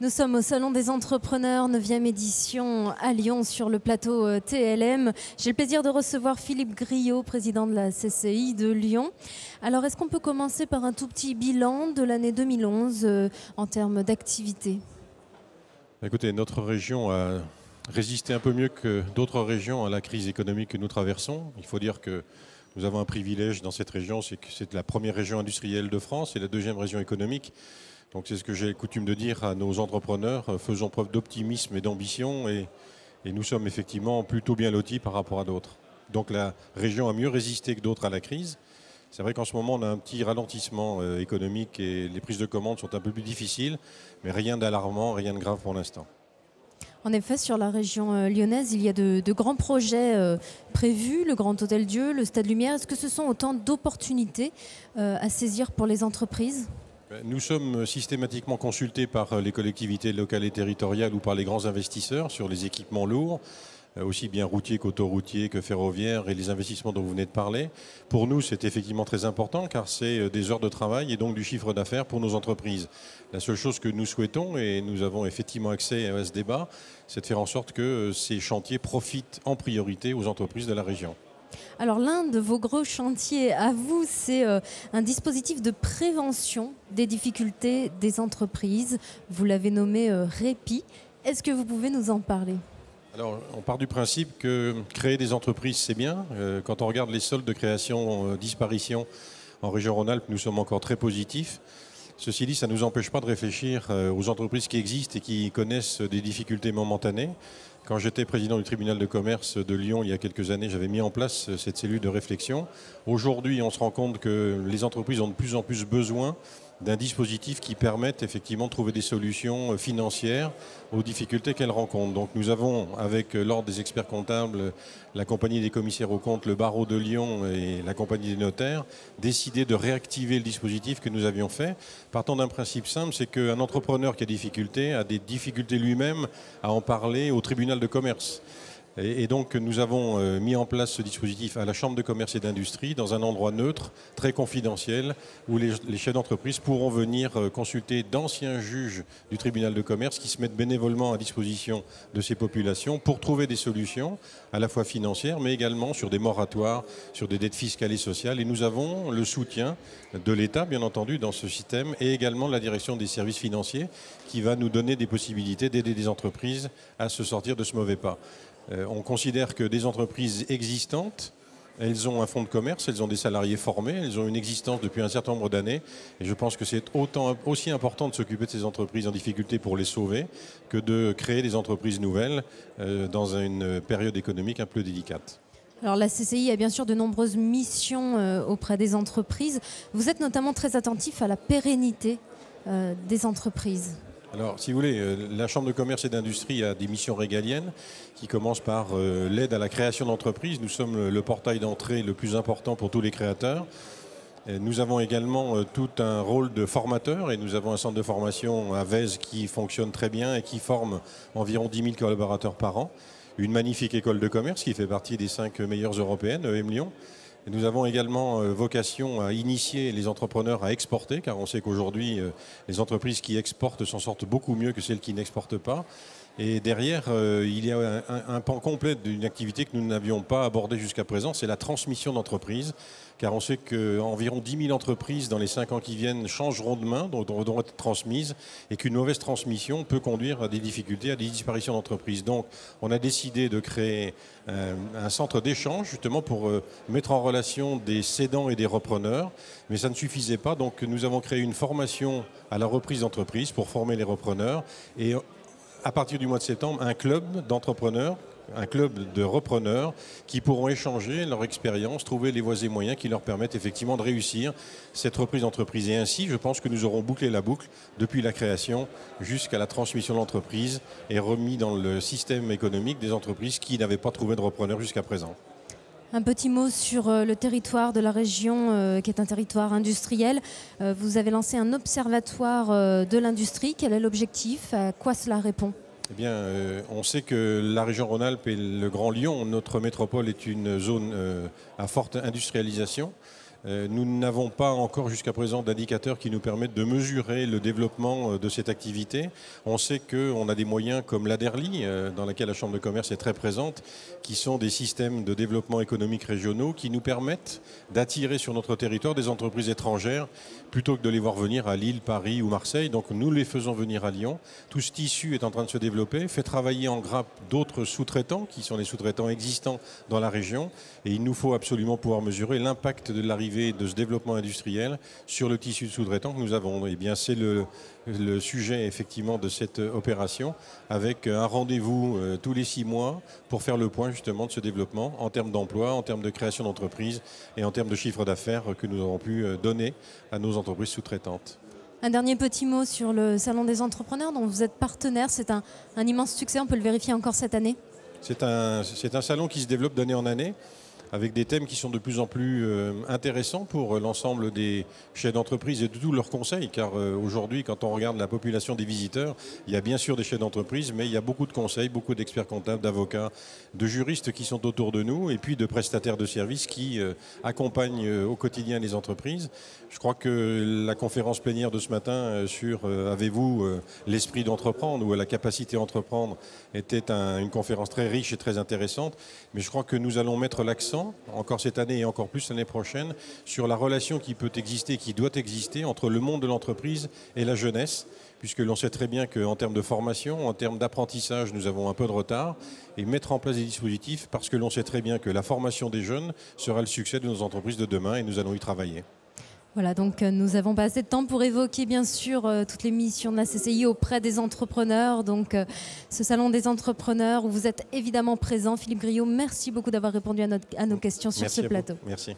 Nous sommes au Salon des Entrepreneurs, 9e édition à Lyon, sur le plateau TLM. J'ai le plaisir de recevoir Philippe Griot, président de la CCI de Lyon. Alors, est-ce qu'on peut commencer par un tout petit bilan de l'année 2011 en termes d'activité? Écoutez, notre région a résisté un peu mieux que d'autres régions à la crise économique que nous traversons. Il faut dire que nous avons un privilège dans cette région, c'est que c'est la première région industrielle de France et la deuxième région économique. Donc c'est ce que j'ai coutume de dire à nos entrepreneurs, faisons preuve d'optimisme et d'ambition et nous sommes effectivement plutôt bien lotis par rapport à d'autres. Donc la région a mieux résisté que d'autres à la crise. C'est vrai qu'en ce moment on a un petit ralentissement économique et les prises de commandes sont un peu plus difficiles, mais rien d'alarmant, rien de grave pour l'instant. En effet, sur la région lyonnaise, il y a de grands projets prévus, le Grand Hôtel Dieu, le Stade Lumière. Est-ce que ce sont autant d'opportunités à saisir pour les entreprises ? Nous sommes systématiquement consultés par les collectivités locales et territoriales ou par les grands investisseurs sur les équipements lourds, aussi bien routiers qu'autoroutiers, que ferroviaires et les investissements dont vous venez de parler. Pour nous, c'est effectivement très important car c'est des heures de travail et donc du chiffre d'affaires pour nos entreprises. La seule chose que nous souhaitons, et nous avons effectivement accès à ce débat, c'est de faire en sorte que ces chantiers profitent en priorité aux entreprises de la région. Alors l'un de vos gros chantiers à vous, c'est un dispositif de prévention des difficultés des entreprises. Vous l'avez nommé Répit. Est-ce que vous pouvez nous en parler ? Alors, on part du principe que créer des entreprises, c'est bien. Quand on regarde les soldes de création, disparition en région Rhône-Alpes, nous sommes encore très positifs. Ceci dit, ça ne nous empêche pas de réfléchir aux entreprises qui existent et qui connaissent des difficultés momentanées. Quand j'étais président du tribunal de commerce de Lyon il y a quelques années, j'avais mis en place cette cellule de réflexion. Aujourd'hui, on se rend compte que les entreprises ont de plus en plus besoin d'un dispositif qui permette effectivement de trouver des solutions financières aux difficultés qu'elles rencontrent. Donc nous avons, avec l'Ordre des experts comptables, la Compagnie des commissaires aux comptes, le Barreau de Lyon et la Compagnie des notaires, décidé de réactiver le dispositif que nous avions fait, partant d'un principe simple, c'est qu'un entrepreneur qui a des difficultés lui-même à en parler au tribunal de commerce. Et donc nous avons mis en place ce dispositif à la Chambre de commerce et d'industrie dans un endroit neutre, très confidentiel, où les chefs d'entreprise pourront venir consulter d'anciens juges du tribunal de commerce qui se mettent bénévolement à disposition de ces populations pour trouver des solutions à la fois financières mais également sur des moratoires, sur des dettes fiscales et sociales. Et nous avons le soutien de l'État bien entendu dans ce système et également de la direction des services financiers qui va nous donner des possibilités d'aider des entreprises à se sortir de ce mauvais pas. On considère que des entreprises existantes, elles ont un fonds de commerce, elles ont des salariés formés, elles ont une existence depuis un certain nombre d'années. Et je pense que c'est aussi important de s'occuper de ces entreprises en difficulté pour les sauver que de créer des entreprises nouvelles dans une période économique un peu délicate. Alors la CCI a bien sûr de nombreuses missions auprès des entreprises. Vous êtes notamment très attentif à la pérennité des entreprises. Alors, si vous voulez, la Chambre de commerce et d'industrie a des missions régaliennes qui commencent par l'aide à la création d'entreprises. Nous sommes le portail d'entrée le plus important pour tous les créateurs. Nous avons également tout un rôle de formateur et nous avons un centre de formation à Vèze qui fonctionne très bien et qui forme environ 10 000 collaborateurs par an. Une magnifique école de commerce qui fait partie des 5 meilleures européennes, EM Lyon. Et nous avons également vocation à initier les entrepreneurs à exporter, car on sait qu'aujourd'hui, les entreprises qui exportent s'en sortent beaucoup mieux que celles qui n'exportent pas. Et derrière, il y a un pan complet d'une activité que nous n'avions pas abordée jusqu'à présent, c'est la transmission d'entreprises. Car on sait qu'environ 10 000 entreprises dans les 5 ans qui viennent changeront de main, donc devront être transmises, et qu'une mauvaise transmission peut conduire à des difficultés, à des disparitions d'entreprises. Donc on a décidé de créer un centre d'échange justement pour mettre en relation des cédants et des repreneurs, mais ça ne suffisait pas, donc nous avons créé une formation à la reprise d'entreprise pour former les repreneurs, et à partir du mois de septembre, un club d'entrepreneurs, un club de repreneurs qui pourront échanger leur expérience, trouver les voies et moyens qui leur permettent effectivement de réussir cette reprise d'entreprise. Et ainsi, je pense que nous aurons bouclé la boucle depuis la création jusqu'à la transmission de l'entreprise et remis dans le système économique des entreprises qui n'avaient pas trouvé de repreneurs jusqu'à présent. Un petit mot sur le territoire de la région qui est un territoire industriel. Vous avez lancé un observatoire de l'industrie. Quel est l'objectif? À quoi cela répond? Eh bien, on sait que la région Rhône-Alpes et le Grand Lyon, notre métropole est une zone à forte industrialisation. Nous n'avons pas encore jusqu'à présent d'indicateurs qui nous permettent de mesurer le développement de cette activité. On sait qu'on a des moyens comme l'ADERLI, dans laquelle la Chambre de commerce est très présente, qui sont des systèmes de développement économique régionaux qui nous permettent d'attirer sur notre territoire des entreprises étrangères plutôt que de les voir venir à Lille, Paris ou Marseille. Donc nous les faisons venir à Lyon. Tout ce tissu est en train de se développer, fait travailler en grappe d'autres sous-traitants qui sont les sous-traitants existants dans la région. Et il nous faut absolument pouvoir mesurer l'impact de l'arrivée de ce développement industriel sur le tissu de sous-traitants que nous avons. Et bien c'est le sujet effectivement de cette opération, avec un rendez-vous tous les 6 mois pour faire le point justement de ce développement en termes d'emploi, en termes de création d'entreprises et en termes de chiffre d'affaires que nous aurons pu donner à nos entreprises sous-traitantes. Un dernier petit mot sur le Salon des entrepreneurs dont vous êtes partenaire. C'est un immense succès, on peut le vérifier encore cette année. C'est un salon qui se développe d'année en année, avec des thèmes qui sont de plus en plus intéressants pour l'ensemble des chefs d'entreprise et de tous leurs conseils, car aujourd'hui, quand on regarde la population des visiteurs, il y a bien sûr des chefs d'entreprise, mais il y a beaucoup de conseils, beaucoup d'experts comptables, d'avocats, de juristes qui sont autour de nous, et puis de prestataires de services qui accompagnent au quotidien les entreprises. Je crois que la conférence plénière de ce matin sur avez-vous l'esprit d'entreprendre ou la capacité à entreprendre était une conférence très riche et très intéressante, mais je crois que nous allons mettre l'accent encore cette année et encore plus l'année prochaine, sur la relation qui peut exister, qui doit exister entre le monde de l'entreprise et la jeunesse, puisque l'on sait très bien qu'en termes de formation, en termes d'apprentissage, nous avons un peu de retard, et mettre en place des dispositifs, parce que l'on sait très bien que la formation des jeunes sera le succès de nos entreprises de demain, et nous allons y travailler. Voilà, donc nous n'avons pas assez de temps pour évoquer bien sûr toutes les missions de la CCI auprès des entrepreneurs. Donc ce salon des entrepreneurs où vous êtes évidemment présent. Philippe Griot, merci beaucoup d'avoir répondu à nos questions sur ce plateau. Merci.